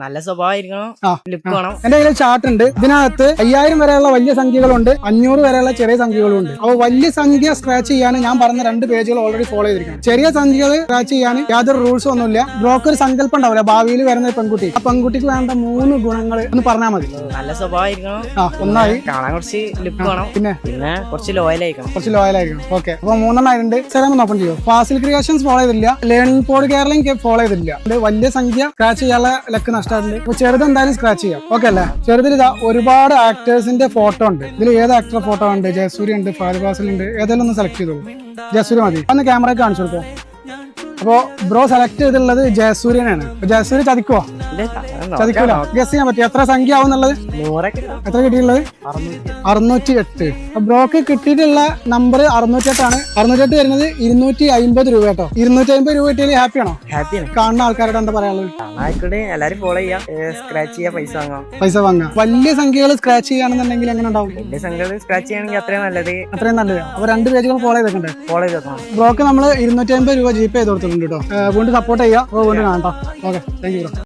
നല്ല സ്വഭാവമായിരിക്കണം, ലുക്ക് വേണം. എന്റെ കയ്യിൽ ചാർട്ട് ഉണ്ട്. ഇതിനകത്ത് 5000 വരെയുള്ള വലിയ സംഖ്യകളുണ്ട്, 500 വരെയുള്ള ചെറിയ സംഖ്യകളും ഉണ്ട്. അപ്പോൾ വലിയ സംഖ്യ സ്ക്രാച്ച് ചെയ്യാൻ ഞാൻ പറഞ്ഞ 2 പേജുകൾ ഓൾറെഡി ഫോളോ ചെയ്തിരിക്കണം. ചെറിയ സംഖ്യകൾ സ്ക്രാച്ച് ചെയ്യാൻ യാതൊരു റൂൾസും ഒന്നുമില്ല. ബ്രോക്കർ സങ്കല്പം ഉണ്ടാവില്ല ഭാവിയിൽ വരുന്ന പെൺകുട്ടി. ആ പെൺകുട്ടിക്ക് വേണ്ട 3 ഗുണങ്ങൾ ഒന്ന് പറഞ്ഞാൽ മതി. നല്ല സ്വഭാവമായിരിക്കണം, ഒന്നായി കാണാൻ കുറച്ച് ലുക്ക് വേണം, പിന്നെ കുറച്ച് ലോയൽ ആയിരിക്കണം. ഓക്കെ, അപ്പൊ 3 ആയിട്ടുണ്ട്. സ്ഥലം ഓപ്പൺ ചെയ്യോ. ഫാസിൽ ക്രിയേഷൻസ് ഫോളോ ചെയ്തില്ല, ലേണിംഗ് പോഡ് കേരളം ഫോളോ ചെയ്തില്ല. വലിയ സംഖ്യ സ്ക്രാച്ച് ചെയ്യാനുള്ള ലക്ക് നഷ്ടമായിട്ടുണ്ട്. അപ്പൊ ചെറുത് എന്തായാലും സ്ക്രാച്ച് ചെയ്യാം. ഓക്കെ അല്ലേ? ചെറുതിൽ ഇതാ ഒരുപാട് ആക്ടേഴ്സിന്റെ ഫോട്ടോ ഉണ്ട്. ഇതിൽ ഏത് ആക്ടർ ഫോട്ടോ ഉണ്ട്? ജയസൂര്യ ഉണ്ട്, ഫഹദ് ഫാസിൽ ഉണ്ട്. ഏതെങ്കിലും ഒന്ന് സെലക്ട് ചെയ്തോളൂ. ജയസൂര്യ മതി. ഒന്ന് ക്യാമറ കാണിച്ചു കൊടുക്കോ. അപ്പോ ബ്രോ സെലക്ട് ചെയ്തിട്ടുള്ളത് ജയസൂര്യനാണ്. ജയസൂര്യ ചതിക്കുവോ? ചതിക്കൂല. ഗസ് ചെയ്യാൻ പറ്റും എത്ര സംഖ്യ ആവും എന്നുള്ളത്? എത്ര കിട്ടിയിട്ടുള്ളത്? 608. ബ്രോക്ക് കിട്ടിയിട്ടുള്ള നമ്പർ 608 ആണ്. 608 വരുന്നത് 250 രൂപ കേട്ടോ. 250 രൂപ കിട്ടിയാൽ ഹാപ്പിയാണോ? ഹാപ്പിയാണ്. കാണുന്ന ആൾക്കാരോട് എന്താ പറയാനുള്ളത്? എല്ലാരും ഫോളോ ചെയ്യാം, സ്ക്രാച്ച് ചെയ്യാം, പൈസ വാങ്ങാം. വലിയ സംഖ്യകൾ സ്ക്രാച്ച് ചെയ്യുകയാണെന്നുണ്ടെങ്കിൽ എങ്ങനെ ഉണ്ടാവും? വലിയ സംഖ്യകൾ സ്ക്രാച്ച് ചെയ്യണമെങ്കിൽ അത്രയും നല്ലത്. അപ്പൊ 2 പേജുകൾ ഫോളോ ചെയ്തിട്ടുണ്ട്. ചെയ്തേക്കണം. ബ്രോക്ക് നമ്മൾ 250 രൂപ GPay ചെയ്ത് കൊടുത്തിട്ടുണ്ട് കേട്ടോ. വീണ്ടും സപ്പോർട്ട് ചെയ്യാം. വീണ്ടും കാണാം. Okay, thank you bro.